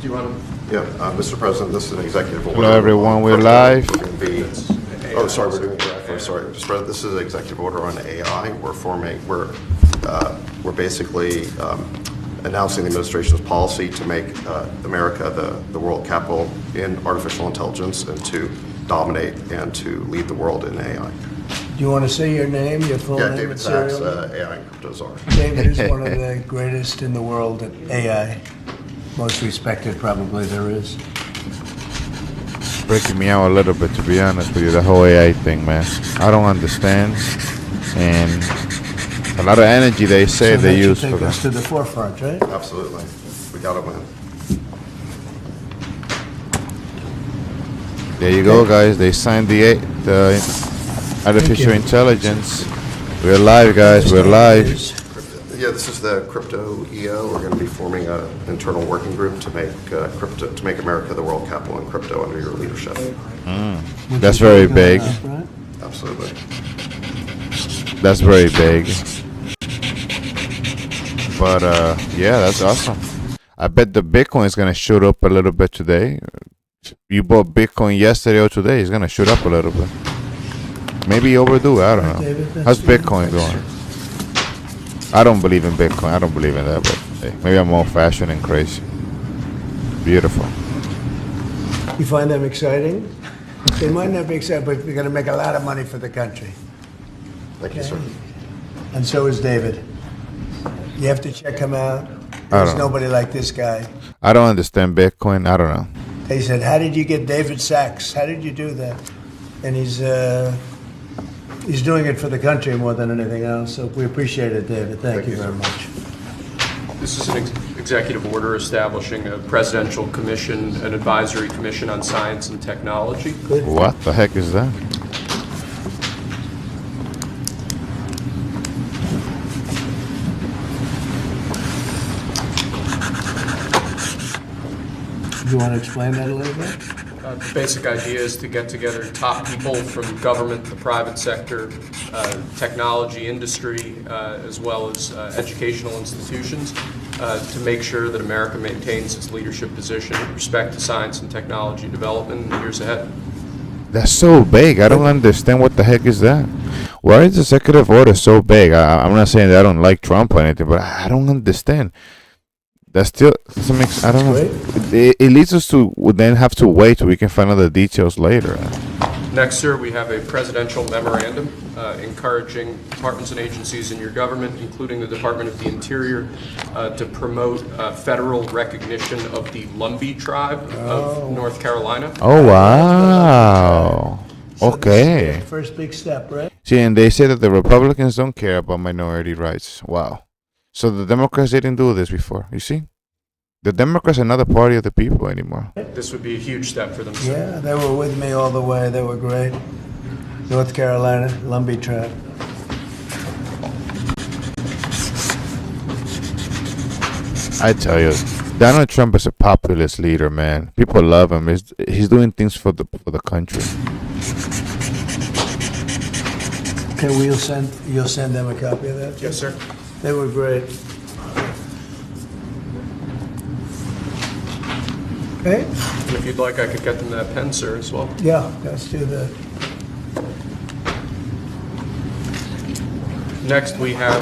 Do you want to? Yeah, Mr. President, this is an executive order. Hello, everyone. We're live. We're going to be. Oh, sorry, we're doing AI first. Sorry, Mr. President, this is an executive order on AI. We're basically announcing the administration's policy to make America the world capital in artificial intelligence and to dominate and to lead the world in AI. Do you want to say your name, your full name? Yeah, David Sachs, AI and Crypto Czar. David is one of the greatest in the world at AI. Most respected, probably, there is. Breaking me out a little bit, to be honest with you, the whole AI thing, man. I don't understand, and a lot of energy they say they use for take that. us to the forefront, right? Absolutely. We got to win. There you go, guys. They signed the artificial intelligence. We're live, guys. We're live. Yeah, this is the Crypto EO. We're going to be forming an internal working group to make America the world capital in crypto under your leadership. That's very big. Right? Absolutely. That's very big. But yeah, that's awesome. I bet the Bitcoin is gonna shoot up a little bit today. You bought Bitcoin yesterday or today, it's gonna shoot up a little bit. Maybe overdue. I don't know. David, How's Bitcoin going? I don't believe in Bitcoin. I don't believe in that, but hey, maybe I'm old-fashioned and crazy. Beautiful. You find them exciting? They might not be exciting, but they're going to make a lot of money for the country. Thank you, sir. And so is David. You have to check him out. There's nobody like this guy. I don't understand Bitcoin. I don't know. They said, how did you get David Sachs? How did you do that? And he's doing it for the country more than anything else. So we appreciate it, David. Thank you very much. This is an executive order establishing a presidential commission, an advisory commission on science and technology. What the heck is that? Do you want to explain that a little bit? The basic idea is to get together top people from government, the private sector, technology industry, as well as educational institutions, to make sure that America maintains its leadership position with respect to science and technology development in the years ahead. That's so big. I don't understand what the heck is that. Why is the executive order so big? I'm not saying that I don't like Trump or anything, but I don't understand. That still doesn't make. I don't know. It leads us to then have to wait till we can find out the details later. Next, sir, we have a presidential memorandum encouraging departments and agencies in your government, including the Department of the Interior, to promote federal recognition of the Lumbee tribe of North Carolina. Oh, wow. Okay. First big step, right? See, and they say that the Republicans don't care about minority rights. Wow. So the Democrats didn't do this before. You see? The Democrats are not a party of the people anymore. This would be a huge step for them, sir. Yeah, they were with me all the way. They were great. North Carolina, Lumbee tribe. I tell you, Donald Trump is a populist leader, man. People love him. He's doing things for the country. Okay, you'll send them a copy of that? Yes, sir. They were great. Okay? And if you'd like, I could get them that pen, sir, as well. Yeah, let's do that. Next, we have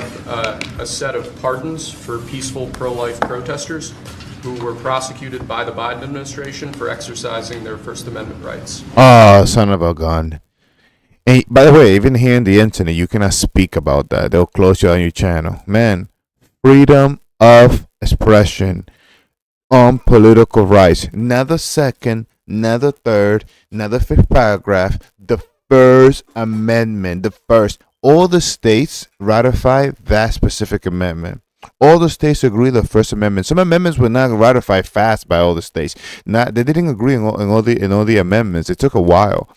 a set of pardons for peaceful pro-life protesters who were prosecuted by the Biden administration for exercising their First Amendment rights. Oh, son of a gun. Hey, by the way, even here on the internet, you cannot speak about that. They'll close you on your channel. Man, freedom of expression on political rights. Not the second, not the third, not the fifth paragraph. The First Amendment. The first. All the states ratify that specific amendment. All the states agree the First Amendment. Some amendments were not ratified fast by all the states. They didn't agree in all the amendments. It took a while.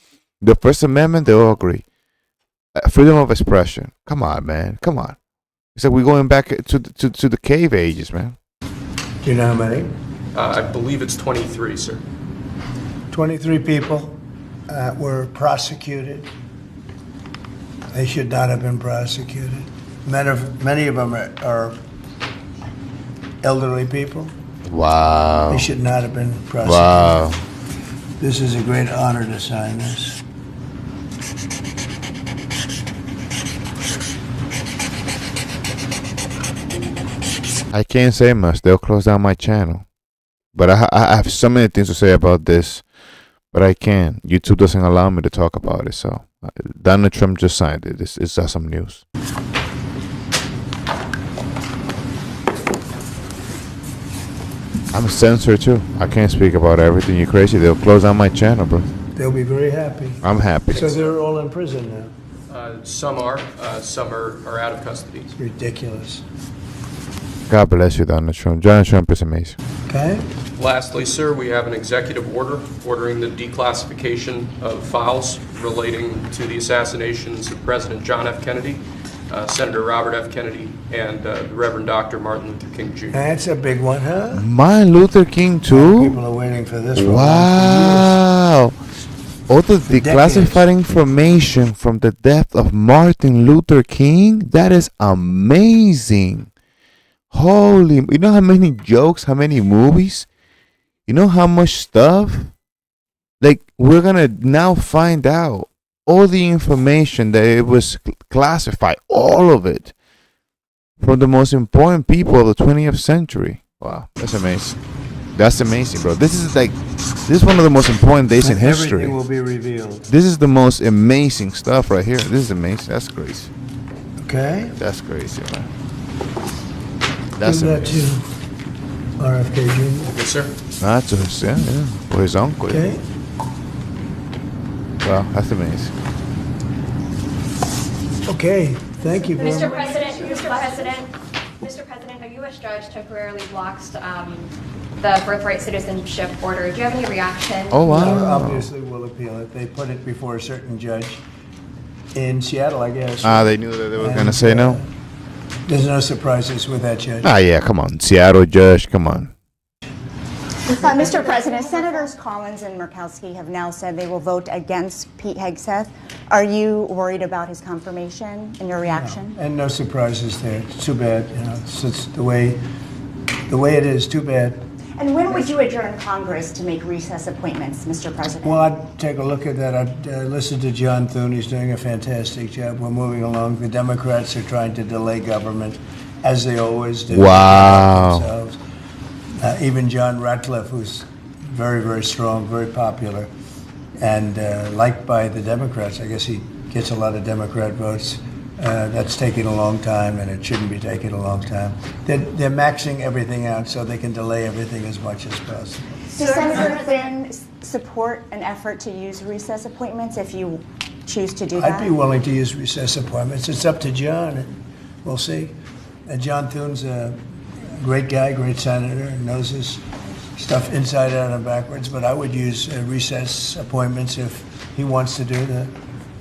The First Amendment, they all agree. Freedom of expression. Come on, man. Come on. It's like we're going back to the cave ages, man. Do you know how many? I believe it's 23, sir. 23 people were prosecuted. They should not have been prosecuted. Many of them are elderly people. Wow. He should not have been prosecuted. Wow. This is a great honor to sign this. I can't say much. They'll close down my channel. But I have so many things to say about this, but I can't. YouTube doesn't allow me to talk about it. So Donald Trump just signed it. It's awesome news. I'm censored too. I can't speak about everything. You crazy? They'll close down my channel, bro. They'll be very happy. I'm happy. So they're all in prison now. Some are out of custody. It's ridiculous. God bless you, Donald Trump. Donald Trump is amazing. Okay? Lastly, sir, we have an executive order ordering the declassification of files relating to the assassinations of President John F. Kennedy, Senator Robert F. Kennedy, and the Reverend Dr. Martin Luther King Jr. That's a big one, huh? Martin Luther King too? People are waiting for this one. Wow. All the declassified information from the death of Martin Luther King? That is amazing. Holy, you know how many jokes, how many movies? You know how much stuff? Like, we're gonna now find out all the information that it was classified, all of it, from the most important people of the 20th century. Wow, that's amazing. That's amazing, bro. This is one of the most important days in history. Everything will be revealed. This is the most amazing stuff right here. This is amazing. That's crazy. Okay? That's crazy, man. That's Give that to amazing. RFK Jr. Yes, sir. That's yeah. For his uncle. Okay? Wow, that's amazing. Okay. Thank you very Mr. much. Mr. President, a U.S. judge temporarily blocks the birthright citizenship order. Do you have any reaction? Oh, wow. Obviously, we'll appeal it. They put it before a certain judge in Seattle, I guess. They knew that they were going to say no? There's no surprises with that judge. Yeah, come on. Seattle judge, come on. Mr. President, Senators Collins and Murkowski have now said they will vote against Pete Hegseth. Are you worried about his confirmation and your reaction? No. And no surprises there. It's too bad. You know, it's just the way it is. Too bad. And when would you adjourn Congress to make recess appointments, Mr. President? Well, I'd take a look at that. I'd listen to John Thune. He's doing a fantastic job. We're moving along. The Democrats are trying to delay government, as they always do. Wow. Themselves. Even John Ratcliffe, who's very, very strong, very popular, and liked by the Democrats. I guess he gets a lot of Democrat votes. That's taking a long time, and it shouldn't be taking a long time. They're maxing everything out so they can delay everything as much as possible. Does Senator Thune support an effort to use recess appointments if you choose to do that? I'd be willing to use recess appointments. It's up to John, and we'll see. John Thune's a great guy, great senator, and knows his stuff inside out and backwards, but I would use recess appointments if he wants to do that.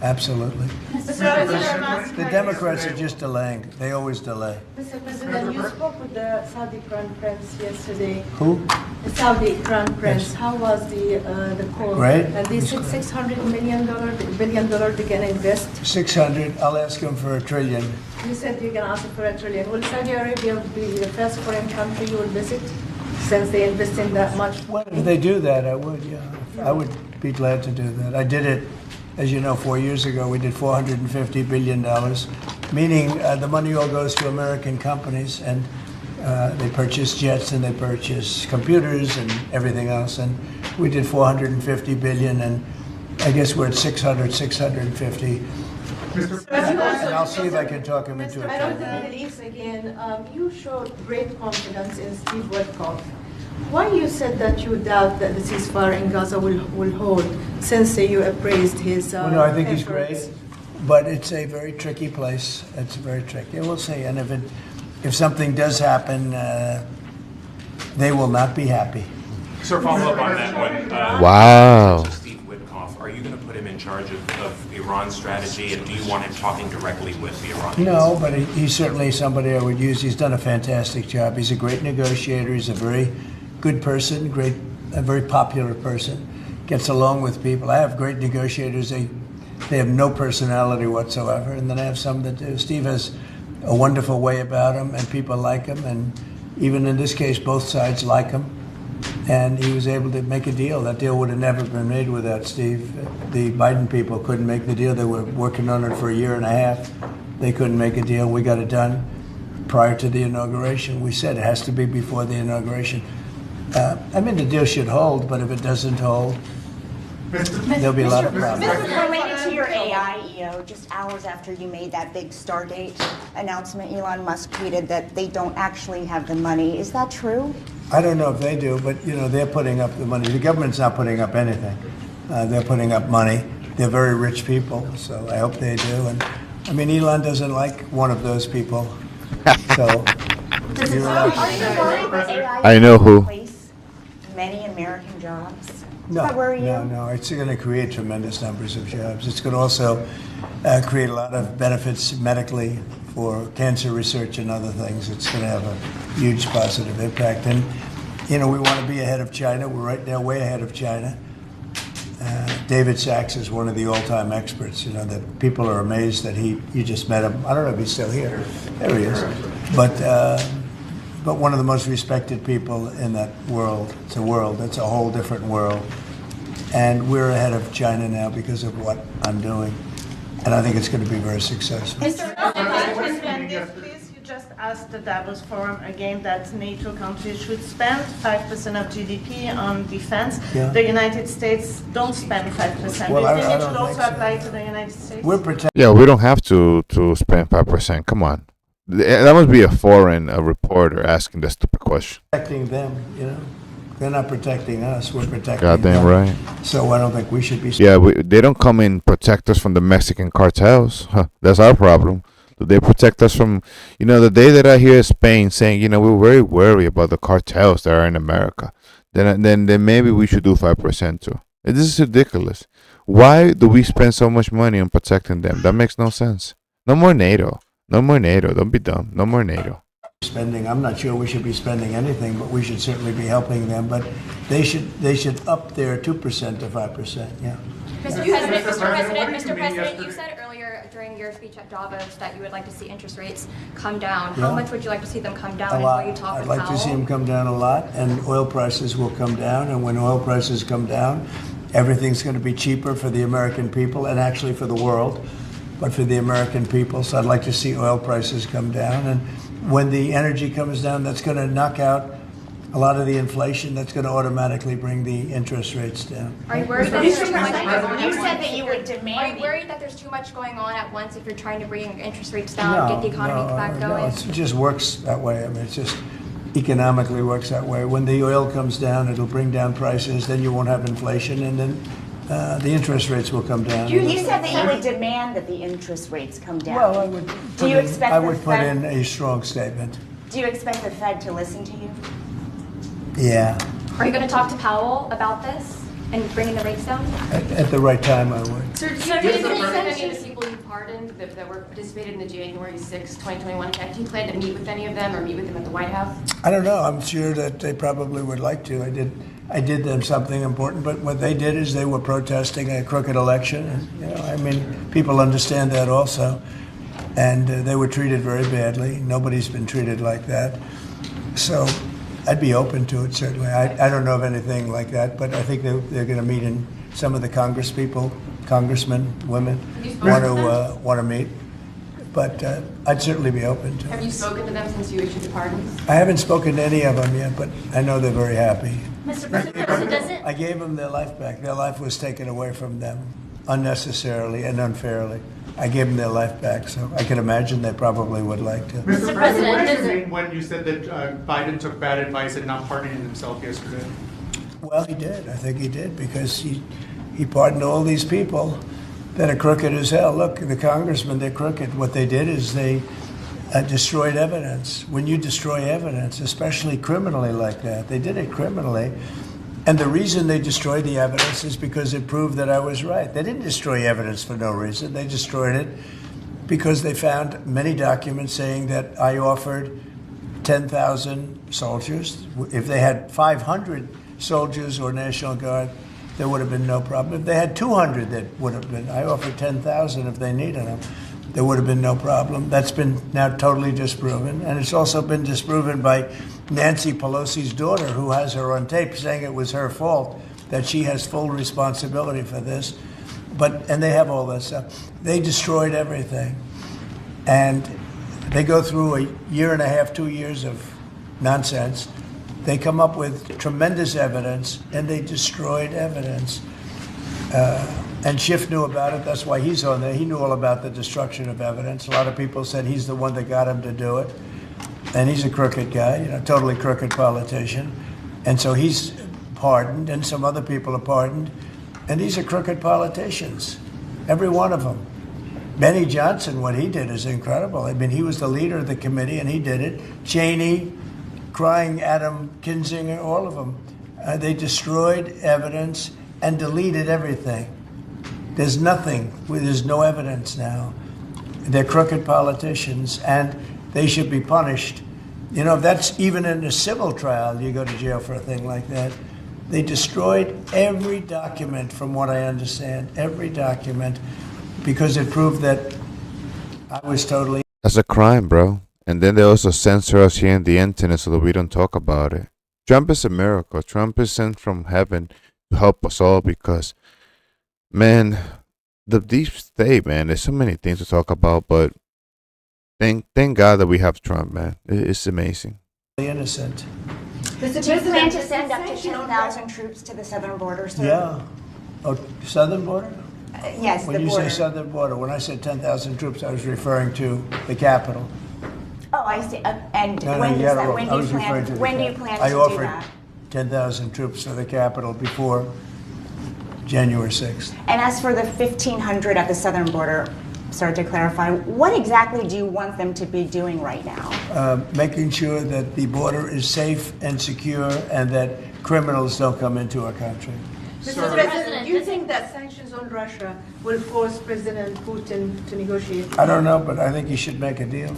Absolutely. The Democrats are just delaying. They always delay. Mr. President, you spoke with the Saudi Crown Prince yesterday. Who? The Saudi Crown Prince. How was the call? Great. And they said $600 billion they can invest. 600. I'll ask him for $1 trillion. You said you're going to ask for $1 trillion. Will Saudi Arabia be the first foreign country you will visit since they invest in that much? Well, if they do that, I would, yeah. I would be glad to do that. I did it, as you know, 4 years ago. We did $450 billion, meaning the money all goes to American companies, and they purchase jets and they purchase computers and everything else. And we did $450 billion, and I guess we're at 650. And I'll see if I can talk him into I don't it. think the Middle East again. You showed great confidence in Steve Witkoff. Why you said that you doubt that the ceasefire in Gaza will hold, since you appraised his Well, no, I think he's efforts? great, but it's a very tricky place. It's very tricky. We'll see. And if something does happen, they will not be happy. Sir, follow up on that one. Wow. Steve Witkoff, are you going to put him in charge of Iran's strategy, and do you want him talking directly with the Iranians? No, but he's certainly somebody I would use. He's done a fantastic job. He's a great negotiator. He's a very good person, a very popular person. Gets along with people. I have great negotiators. They have no personality whatsoever, and then I have some that do. Steve has a wonderful way about him, and people like him, and even in this case, both sides like him. And he was able to make a deal. That deal would have never been made without Steve. The Biden people couldn't make the deal. They were working on it for a year and a half. They couldn't make a deal. We got it done prior to the inauguration. We said it has to be before the inauguration. I mean, the deal should hold, but if it doesn't hold, there'll be a lot of problems. Related to your AI, EO, just hours after you made that big Stardate announcement, Elon Musk tweeted that they don't actually have the money. Is that true? I don't know if they do, but they're putting up the money. The government's not putting up anything. They're putting up money. They're very rich people, so I hope they do. And I mean, Elon doesn't like one of those people. So you're allowed Are you worried that AI I know who. will replace many American jobs? Does that worry you? No. It's going to create tremendous numbers of jobs. It's going to also create a lot of benefits medically for cancer research and other things. It's going to have a huge positive impact. And, we want to be ahead of China. We're right now way ahead of China. David Sachs is one of the all-time experts. That people are amazed that you just met him. I don't know if he's still here. There he is. But one of the most respected people in that world. It's a world. It's a whole different world. And we're ahead of China now because of what I'm doing. And I think it's going to be very successful. Mr. President, please, you just asked the Davos Forum again that NATO countries should spend 5% of GDP on defense. Yeah. The United States don't spend 5%. Well, Do you think I it don't should also think so. apply to the United States? We're protecting. Yeah, we don't have to spend 5%. Come on. That must be a foreign reporter asking that stupid question. them, They're not protecting us. We're protecting Goddamn them. right. So I don't think we should be. Yeah, they don't come and protect us from the Mexican cartels. Huh, that's our problem. Do they protect us from, the day that I hear Spain saying, we're very worried about the cartels that are in America, then maybe we should do 5% too. This is ridiculous. Why do we spend so much money on protecting them? That makes no sense. No more NATO. No more NATO. Don't be dumb. No more NATO. Spending. I'm not sure we should be spending anything, but we should certainly be helping them. But they should up their 2% to 5%. Yeah. Mr. President, you said earlier during your speech at Davos that you would like to see interest rates come down. How Yeah. much would you like to see them come down? A And lot. will you talk I'd with like to see Powell? them come down a lot, and oil prices will come down. And when oil prices come down, everything's going to be cheaper for the American people and actually for the world, but for the American people. So I'd like to see oil prices come down. And when the energy comes down, that's going to knock out a lot of the inflation. That's going to automatically bring the interest rates down. Are you worried that there's too much going on? You said that you would Are demand. you worried that there's too much going on at once if you're trying to bring interest rates down, get the economy back going? It just works that way. I mean, it just economically works that way. When the oil comes down, it'll bring down prices. Then you won't have inflation, and then the interest rates will come down. You said that you would demand that the interest rates come down. Well, I would. Do you expect I the would put Fed- in a strong statement. Do you expect the Fed to listen to you? Yeah, Are you going to talk to Powell about this and bringing the rates down? at the right time, I would. Sir, do you plan any of the people you pardoned that were participated in the January 6, 2021 attack? Do you plan to meet with any of them or meet with them at the White House? I don't know. I'm sure that they probably would like to. I did them something important, but what they did is they were protesting a crooked election. And, people understand that also. And they were treated very badly. Nobody's been treated like that. So I'd be open to it, certainly. I don't know of anything like that, but I think they're going to meet in some of the congressmen, women, want to meet. But I'd certainly be open to it. Have you spoken to them since you issued the pardons? I haven't spoken to any of them yet, but I know they're very happy. Mr. President, I gave them their life back. Their life was taken away from them unnecessarily and unfairly. I gave them their life back, so I can imagine they probably would like to. Mr. President, what did you mean when you said that Biden took bad advice and not pardoning himself yesterday? Well, he did. I think he did, because he pardoned all these people that are crooked as hell. Look, the congressmen, they're crooked. What they did is they destroyed evidence. When you destroy evidence, especially criminally like that, they did it criminally. And the reason they destroyed the evidence is because it proved that I was right. They didn't destroy evidence for no reason. They destroyed it because they found many documents saying that I offered 10,000 soldiers. If they had 500 soldiers or National Guard, there would have been no problem. If they had 200, that would have been. I offered 10,000 if they needed them. There would have been no problem. That's been now totally disproven. And it's also been disproven by Nancy Pelosi's daughter, who has her on tape saying it was her fault, that she has full responsibility for this. And they have all that stuff. They destroyed everything. And they go through a year and a half, 2 years of nonsense. They come up with tremendous evidence, and they destroyed evidence. And Schiff knew about it. That's why he's on there. He knew all about the destruction of evidence. A lot of people said he's the one that got him to do it. And he's a crooked guy, totally crooked politician. And so he's pardoned, and some other people are pardoned. And these are crooked politicians, every one of them. Benny Johnson, what he did is incredible. I mean, he was the leader of the committee, and he did it. Cheney, crying Adam Kinzinger, all of them. They destroyed evidence and deleted everything. There's nothing. There's no evidence now. They're crooked politicians, and they should be punished. That's even in a civil trial, you go to jail for a thing like that. They destroyed every document, from what I understand, every document, because it proved that I was totally... That's a crime, bro. And then they also censor us here in the internet so that we don't talk about it. Trump is a miracle. Trump is sent from heaven to help us all because, man, the deep state, man, there's so many things to talk about, but thank God that we have Trump, man. It's amazing. Innocent. Do you plan to send up to 10,000 troops to the southern border, sir? Yeah. Oh, southern border? Yes, When the you border. say southern border, when I said 10,000 troops, I was referring to the capital. Oh, I see. And No, when, you got it that, wrong. when I do was you referring plan? to the When do you capital. plan I to do offered that? 10,000 troops to the capital before January 6th. And as for the 1,500 at the southern border, sir, to clarify, what exactly do you want them to be doing right now? Making sure that the border is safe and secure and that criminals don't come into our country. Mr. President, do you think that sanctions on Russia will force President Putin to negotiate? I don't know, but I think he should make a deal.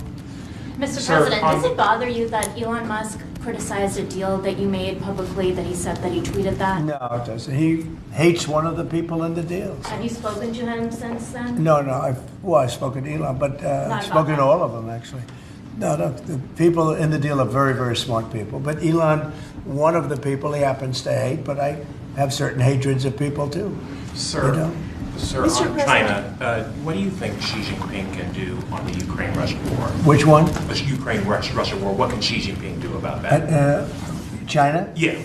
Mr. Sir, President, does it bother you that Elon Musk criticized a deal that you made publicly, that he said that he tweeted that? No, it doesn't. He hates one of the people in the deal. Have you spoken to him since then? No, I've spoken to Elon, but I've spoken to all of them, actually. No, the people in the deal are very, very smart people. But Elon, one of the people he happens to hate, but I have certain hatreds of people, too. Sir, Sir, Mr. on China, what do you think Xi Jinping can do on the Ukraine-Russia war? Which one? The Ukraine-Russia war, what can Xi Jinping do about that? China? Yeah.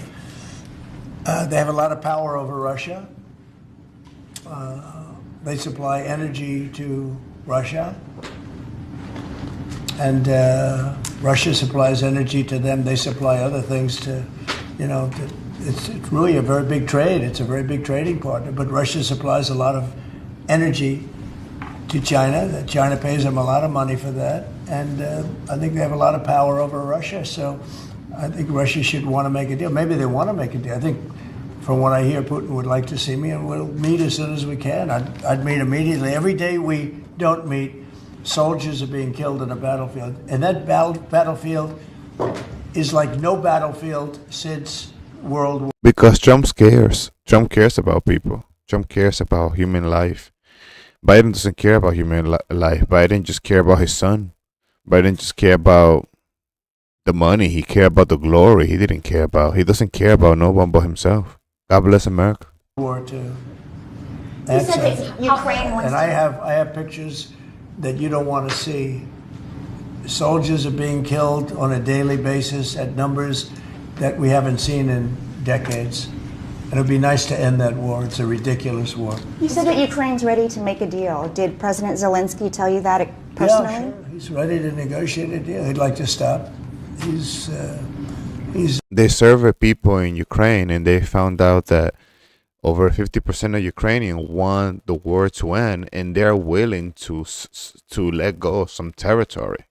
They have a lot of power over Russia. They supply energy to Russia. And Russia supplies energy to them. They supply other things to, it's really a very big trade. It's a very big trading partner. But Russia supplies a lot of energy to China. China pays them a lot of money for that. And I think they have a lot of power over Russia. So I think Russia should want to make a deal. Maybe they want to make a deal. I think from what I hear, Putin would like to see me, and we'll meet as soon as we can. I'd meet immediately. Every day we don't meet, soldiers are being killed in a battlefield. And that battlefield is like no battlefield since World War. Because Trump cares. Trump cares about people. Trump cares about human life. Biden doesn't care about human life. Biden just care about his son. Biden just care about the money. He care about the glory. He doesn't care about no one but himself. God bless America. War II. You said that Ukraine wants And I have pictures that you don't want to see. Soldiers are being killed on a daily basis at numbers that we haven't seen in decades. And it'd be nice to end that war. It's a ridiculous war. You said that Ukraine's ready to make a deal. Did President Zelensky tell you that personally? Yeah, sure. He's ready to negotiate a deal. He'd like to stop. He's They surveyed people in Ukraine, and they found out that over 50% of Ukrainians want the war to end, and they're willing to let go of some territory.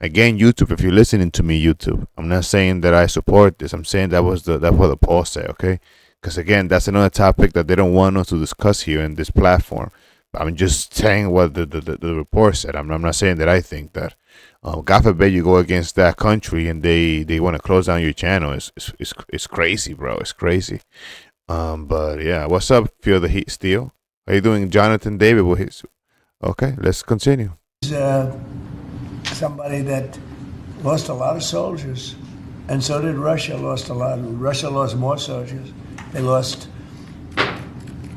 Again, YouTube, if you're listening to me, YouTube, I'm not saying that I support this. I'm saying that's what the poll said, okay? Because again, that's another topic that they don't want us to discuss here in this platform. I'm just saying what the report said. I'm not saying that I think that. God forbid you go against that country and they want to close down your channel. It's crazy, bro. It's crazy. But yeah, what's up, Feel the Heat Steel? How you doing, Jonathan David? Okay, let's continue. somebody that lost a lot of soldiers, and so did Russia. Lost a lot. Russia lost more soldiers. They lost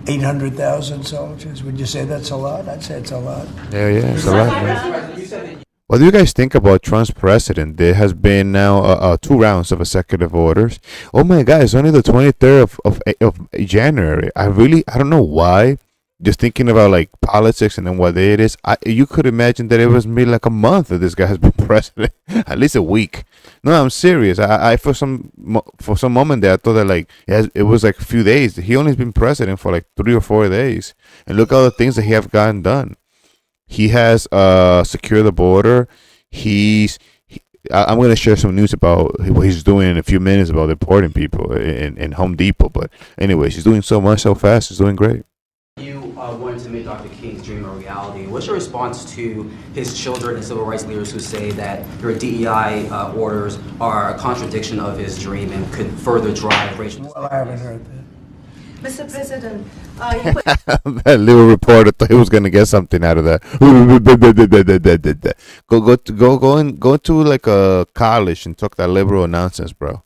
800,000 soldiers. Would you say that's a lot? I'd say it's a lot. Yeah, it's a lot, man. What do you guys think about Trump's president? There has been now 2 rounds of executive orders. Oh my God, it's only the 23rd of January. I don't know why. Just thinking about like politics and then what day it is, you could imagine that it was maybe like a month that this guy has been president, at least a week. No, I'm serious. I for some moment there, I thought that like it was like a few days. He only's been president for like 3 or 4 days, and look at all the things that he have gotten done. He has secured the border. I'm going to share some news about what he's doing in a few minutes about deporting people in Home Depot. But anyways, he's doing so much so fast. He's doing great. You wanted to make Dr. King's dream a reality. What's your response to his children and civil rights leaders who say that your DEI orders are a contradiction of his dream and could further drive racial Well, I haven't heard that. Mr. President, That little reporter thought he was gonna get something out of that. Go to like a college and talk that liberal nonsense, bro.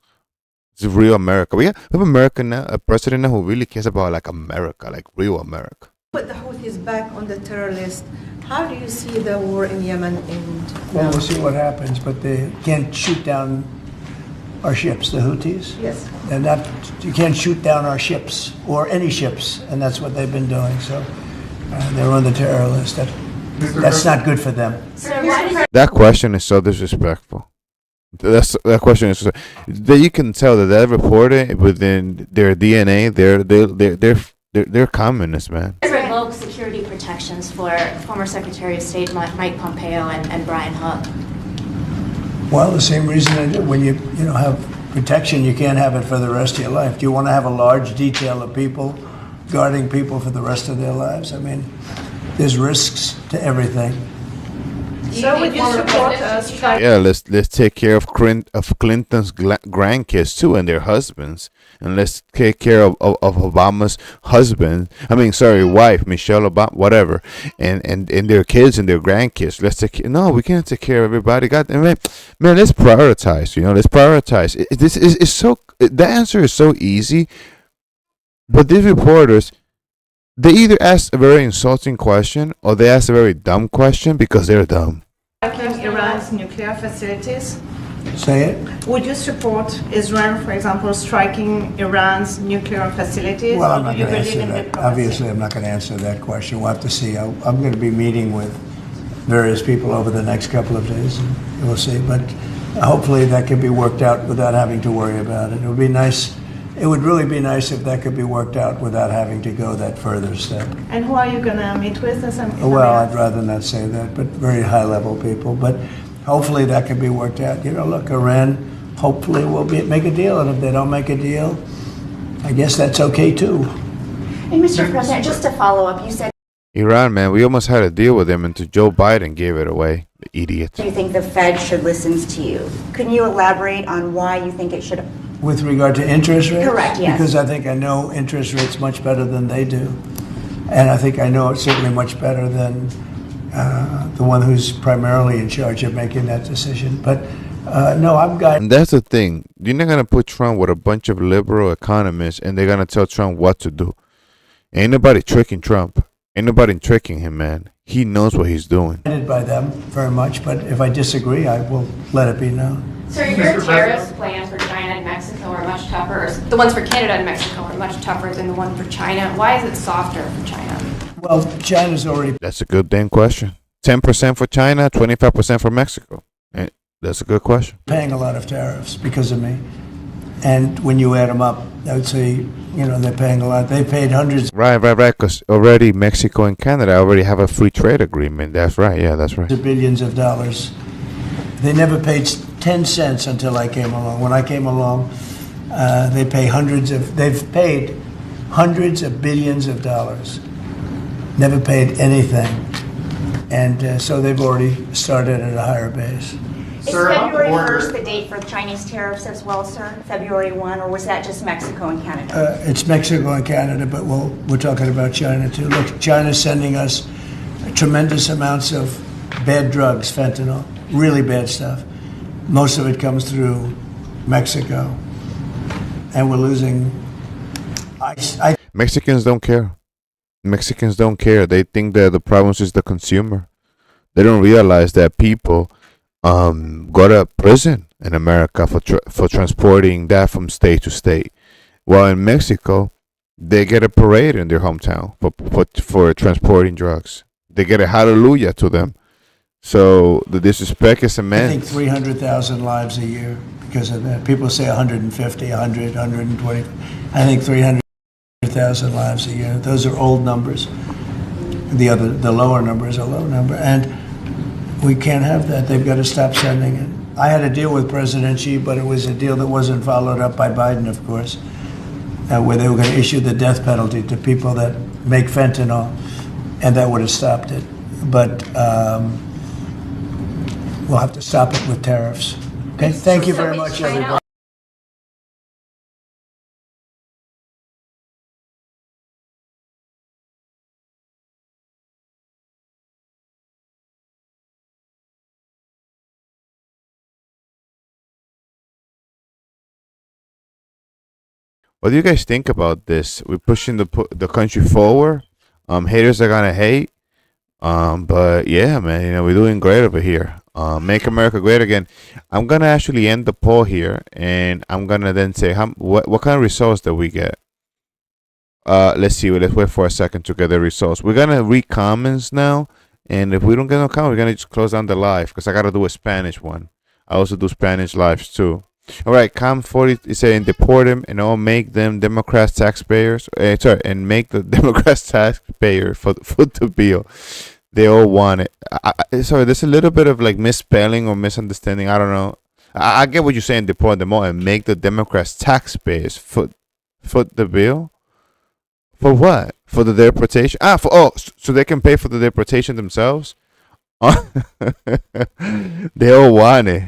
It's real America. We have America now, a president now who really cares about like America, like real America. put the Houthis back on the terror list. How do you see the war in Yemen end? Well, we'll see what happens, but they can't shoot down our ships, the Houthis. Yes. You can't shoot down our ships or any ships, and that's what they've been doing. So they're on the terror list. That's not good for them. That question is so disrespectful. That question is that you can tell that reporter within their DNA, they're communists, man. Revoke security protections for former Secretary of State Mike Pompeo and Brian Hook. Well, the same reason when you have protection, you can't have it for the rest of your life. Do you want to have a large detail of people guarding people for the rest of their lives? I mean, there's risks to everything. So would you support us? Yeah, let's take care of Clinton's grandkids too and their husbands, and let's take care of Obama's husband. Wife, Michelle Obama, whatever, and their kids and their grandkids. No, we can't take care of everybody. God, man, let's prioritize. Let's prioritize. This is so. The answer is so easy, but these reporters, they either ask a very insulting question or they ask a very dumb question because they're dumb. Iran's nuclear facilities. Say it. Would you support Israel, for example, striking Iran's nuclear facilities? Well, I'm or not do you going to believe answer in that. diplomacy? Obviously, I'm not going to answer that question. We'll have to see. I'm going to be meeting with various people over the next couple of days, and we'll see. But hopefully that can be worked out without having to worry about it. It would be nice. It would really be nice if that could be worked out without having to go that further step. And who are you going to meet with? Well, I'd rather not say that, but very high-level people. But hopefully that can be worked out. Look, Iran hopefully will make a deal, and if they don't make a deal, I guess that's okay too. And Mr. President, just to follow up, you said Iran, man, we almost had a deal with them until Joe Biden gave it away. The idiot. you think the Fed should listen to you. Can you elaborate on why you think it should? With regard to interest rates? Correct, yes. Because I think I know interest rates much better than they do. And I think I know it certainly much better than the one who's primarily in charge of making that decision. But no, I'm guiding. And that's the thing. You're not going to put Trump with a bunch of liberal economists and they're going to tell Trump what to do. Ain't nobody tricking Trump. Ain't nobody tricking him, man. He knows what he's doing. By them very much, but if I disagree, I will let it be known. So your tariffs plans for China and Mexico are much tougher, or the ones for Canada and Mexico are much tougher than the one for China. Why is it softer for China? Well, China's already... That's a good damn question. 10% for China, 25% for Mexico. That's a good question. Paying a lot of tariffs because of me. And when you add them up, I would say, they're paying a lot. They paid hundreds. Right, because already Mexico and Canada already have a free trade agreement. That's right, yeah, that's right. Of billions of dollars. They never paid 10 cents until I came along. When I came along, they've paid hundreds of billions of dollars. Never paid anything. And so they've already started at a higher base. Is February 1st the date for Chinese tariffs as well, sir? February 1, or was that just Mexico and Canada? It's Mexico and Canada, but we're talking about China too. Look, China's sending us tremendous amounts of bad drugs, fentanyl, really bad stuff. most of it comes through Mexico, and we're losing. Mexicans don't care. Mexicans don't care. They think that the problem is the consumer. They don't realize that people go to prison in America for transporting that from state to state. While in Mexico, they get a parade in their hometown for transporting drugs. They get a hallelujah to them. So the disrespect is immense. I think 300,000 lives a year because of that. People say 150, 100, 120. I think 300,000 lives a year. Those are old numbers. The lower number is a low number. And we can't have that. They've got to stop sending it. I had a deal with President Xi, but it was a deal that wasn't followed up by Biden, of course, where they were going to issue the death penalty to people that make fentanyl, and that would have stopped it. But we'll have to stop it with tariffs. Okay, thank you very much, everybody. What do you guys think about this? We're pushing the country forward. Haters are gonna hate. But yeah, man, we're doing great over here. Make America great again. I'm gonna actually end the poll here, and I'm gonna then say what kind of results that we get. Let's see. Let's wait for a second to get the results. We're gonna read comments now, and if we don't get no comment, we're gonna just close down the live because I gotta do a Spanish one. I also do Spanish lives too. All right, Com 40 is saying deport them and all make them Democrats taxpayers. And make the Democrats taxpayer for the bill. They all want it. Sorry, there's a little bit of like misspelling or misunderstanding. I don't know. I get what you're saying. Deport them all and make the Democrats taxpayers foot the bill. For what? For the deportation? So they can pay for the deportation themselves. They all want it.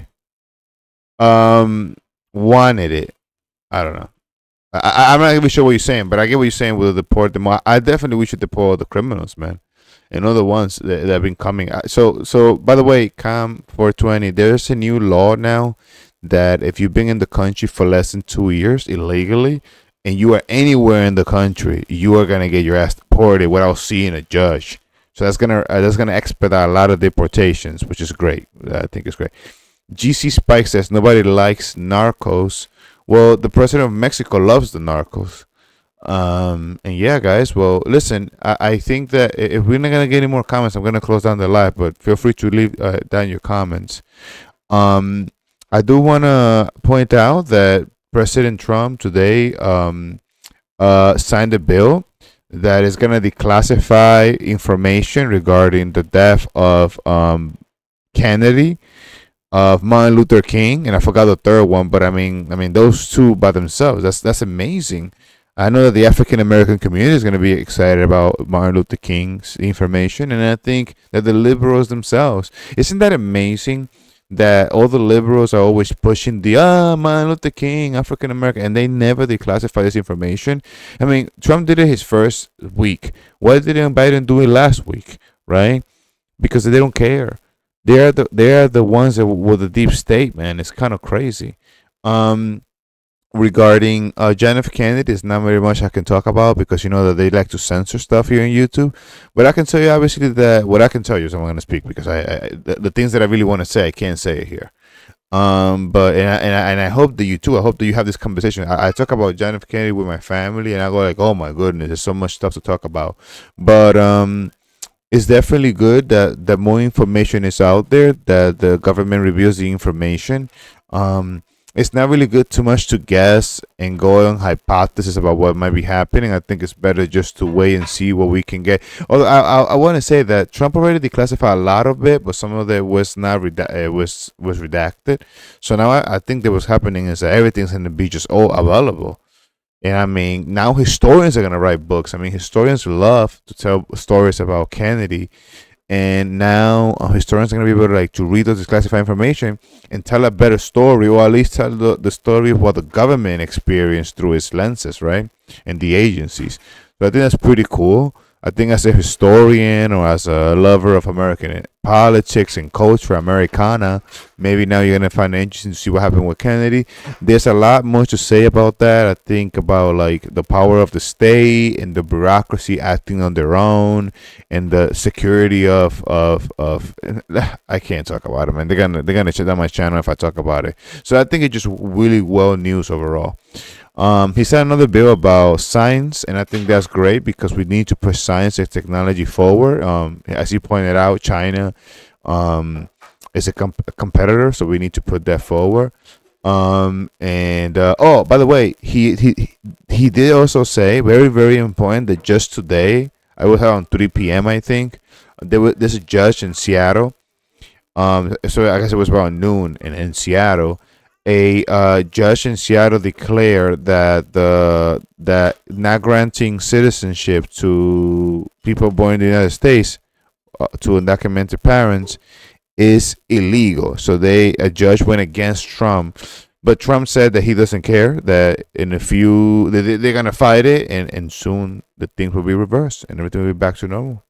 Wanted it. I don't know. I'm not even sure what you're saying, but I get what you're saying with deport them. I definitely we should deport the criminals, man, and other ones that have been coming. So by the way, Com 420, there's a new law now that if you've been in the country for less than 2 years illegally, and you are anywhere in the country, you are gonna get your ass deported without seeing a judge. So that's gonna expedite a lot of deportations, which is great. I think it's great. GC Spike says nobody likes narcos. Well, the president of Mexico loves the narcos. And yeah, guys. Well, listen. I think that if we're not gonna get any more comments, I'm gonna close down the live. But feel free to leave down your comments. I do wanna point out that President Trump today signed a bill that is gonna declassify information regarding the death of Kennedy, of Martin Luther King, and I forgot the third one, but I mean those two by themselves, that's amazing. I know that the African American community is going to be excited about Martin Luther King's information, and I think that the liberals themselves, isn't that amazing that all the liberals are always pushing the Martin Luther King, African American, and they never declassify this information. I mean, Trump did it his first week. Why didn't Biden do it last week, right? Because they don't care. They are the ones that with the deep state, man. It's kind of crazy. Regarding John F. Kennedy, there's not very much I can talk about because you know that they like to censor stuff here on YouTube. But I can tell you obviously that what I can tell you is I'm going to speak because the things that I really want to say I can't say it here. But I hope that you too. I hope that you have this conversation. I talk about John F. Kennedy with my family, and I go like, oh my goodness, there's so much stuff to talk about. But it's definitely good that more information is out there, that the government reveals the information. It's not really good too much to guess and go on hypothesis about what might be happening. I think it's better just to wait and see what we can get. Although I want to say that Trump already declassified a lot of it, but some of it was not was redacted. So now I think that what's happening is that everything's going to be just all available. And I mean, now historians are going to write books. I mean, historians love to tell stories about Kennedy. And now historians are going to be able to read those declassified information and tell a better story, or at least tell the story of what the government experienced through its lenses, right? And the agencies. So I think that's pretty cool. I think as a historian or as a lover of American politics and culture, Americana. Maybe now you're gonna find it interesting to see what happened with Kennedy. There's a lot more to say about that. I think about like the power of the state and the bureaucracy acting on their own, and the security of I can't talk about it, man. They're gonna shut down my channel if I talk about it. So I think it's just really well news overall. He said another bill about science, and I think that's great because we need to push science and technology forward. As he pointed out, China is a competitor, so we need to put that forward. Oh, by the way, he did also say very, very important that just today, I was around 3 p.m. I think there's a judge in Seattle. So I guess it was around noon in Seattle. A judge in Seattle declared that not granting citizenship to people born in the United States to undocumented parents is illegal. So a judge went against Trump, but Trump said that he doesn't care. That in a few they're gonna fight it, and soon the things will be reversed and everything will be back to normal.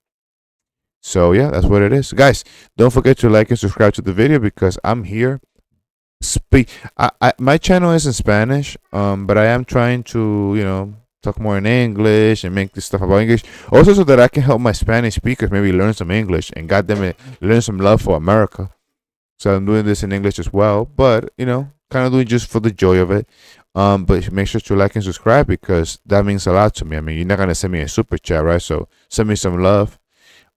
So yeah, that's what it is, guys. Don't forget to like and subscribe to the video because I'm here. My channel is in Spanish, but I am trying to talk more in English and make this stuff about English, also so that I can help my Spanish speakers maybe learn some English and goddamn it, learn some love for America. So I'm doing this in English as well, but kind of doing just for the joy of it. But make sure to like and subscribe because that means a lot to me. I mean, you're not gonna send me a super chat, right? So send me some love.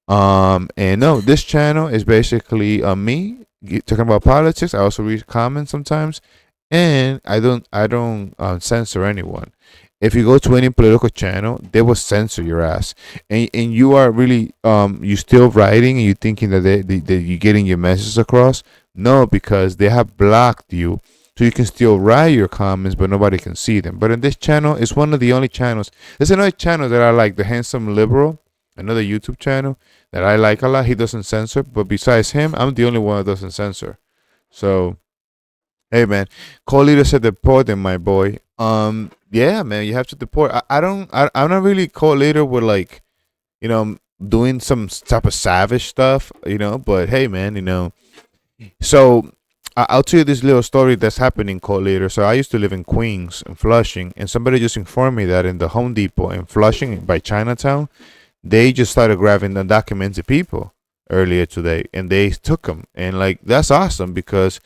And no, this channel is basically me talking about politics. I also read comments sometimes, and I don't censor anyone. If you go to any political channel, they will censor your ass, and you are really you still writing and you thinking that that you're getting your messages across. No, because they have blocked you, so you can still write your comments, but nobody can see them. But in this channel, it's one of the only channels. There's another channel that I like, the Handsome Liberal, another YouTube channel that I like a lot. He doesn't censor, but besides him, I'm the only one that doesn't censor. So, hey man, co-leader said deport them, my boy. Yeah, man, you have to deport. I'm not really co-leader with like, doing some type of savage stuff, But hey, man, So I'll tell you this little story that's happening, co-leader. So I used to live in Queens and Flushing, and somebody just informed me that in the Home Depot in Flushing by Chinatown, they just started grabbing undocumented people earlier today, and they took them. And like that's awesome because,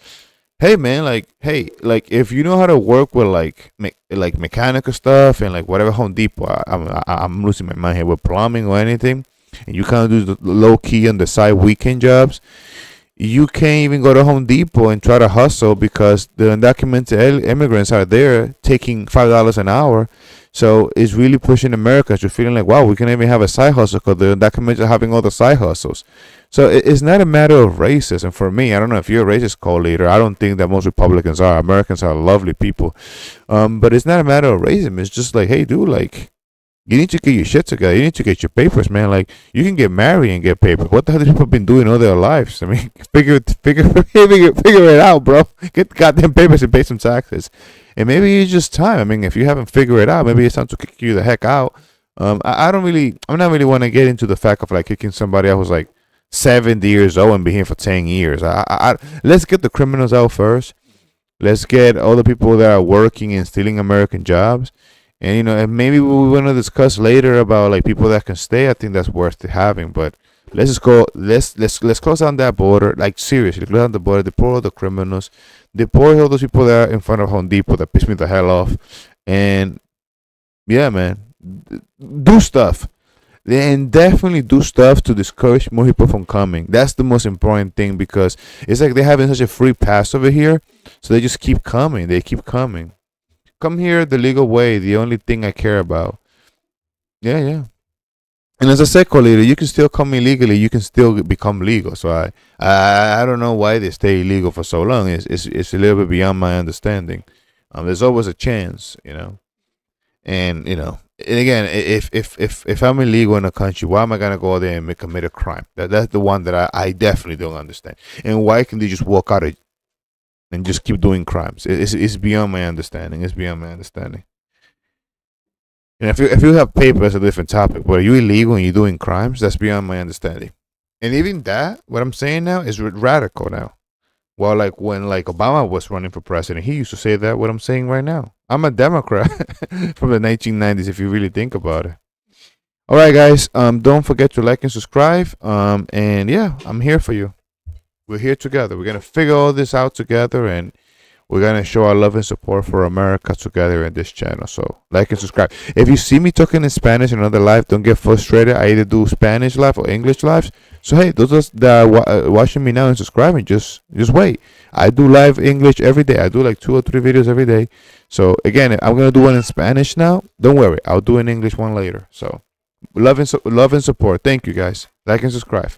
hey man, like if you know how to work with like mechanical stuff and like whatever Home Depot, I'm losing my mind here with plumbing or anything, and you kind of do the low key on the side weekend jobs. You can't even go to Home Depot and try to hustle because the undocumented immigrants are there taking $5 an hour. So it's really pushing America to feeling like, wow, we can even have a side hustle because the undocumented are having all the side hustles. So it's not a matter of racism for me. I don't know if you're a racist co-leader. I don't think that most Republicans are. Americans are lovely people. But it's not a matter of racism. It's just like, hey, dude, like, you need to get your shit together. You need to get your papers, man. Like, you can get married and get papers. What the hell have people been doing all their lives? I mean, figure it out, bro. Get the goddamn papers and pay some taxes. And maybe it's just time. I mean, if you haven't figured it out, maybe it's time to kick you the heck out. I'm not really want to get into the fact of like kicking somebody out who's like 70 years old and be here for 10 years. Let's get the criminals out first. Let's get all the people that are working and stealing American jobs. And and maybe we want to discuss later about like people that can stay. I think that's worth having. But let's just go. Let's close down that border. Like seriously, close down the border. Deport all the criminals. Deport all those people that are in front of Home Depot that piss me the hell off. And yeah, man, do stuff. And definitely do stuff to discourage more people from coming. That's the most important thing because it's like they're having such a free pass over here, so they just keep coming. They keep coming. Come here the legal way, the only thing I care about. Yeah. And as I said, co-leader, you can still come illegally. You can still become legal. So I don't know why they stay illegal for so long. It's a little bit beyond my understanding. There's always a chance, And and again, if I'm illegal in a country, why am I gonna go there and commit a crime? That's the one that I definitely don't understand. And why can they just walk out and just keep doing crimes? It's beyond my understanding. It's beyond my understanding. And if you have papers, that's a different topic. But are you illegal and you're doing crimes? That's beyond my understanding. And even that, what I'm saying now is radical now. Well, like when like Obama was running for president, he used to say that what I'm saying right now. I'm a Democrat from the 1990s, if you really think about it. All right, guys. Don't forget to like and subscribe. And yeah, I'm here for you. We're here together. We're gonna figure all this out together, and we're gonna show our love and support for America together in this channel. So like and subscribe. If you see me talking in Spanish in another live, don't get frustrated. I either do Spanish live or English lives. So hey, those that are watching me now and subscribing, just wait. I do live English every day. I do like 2 or 3 videos every day. So again, I'm gonna do one in Spanish now. Don't worry, I'll do an English one later. So love and support. Thank you guys. Like and subscribe.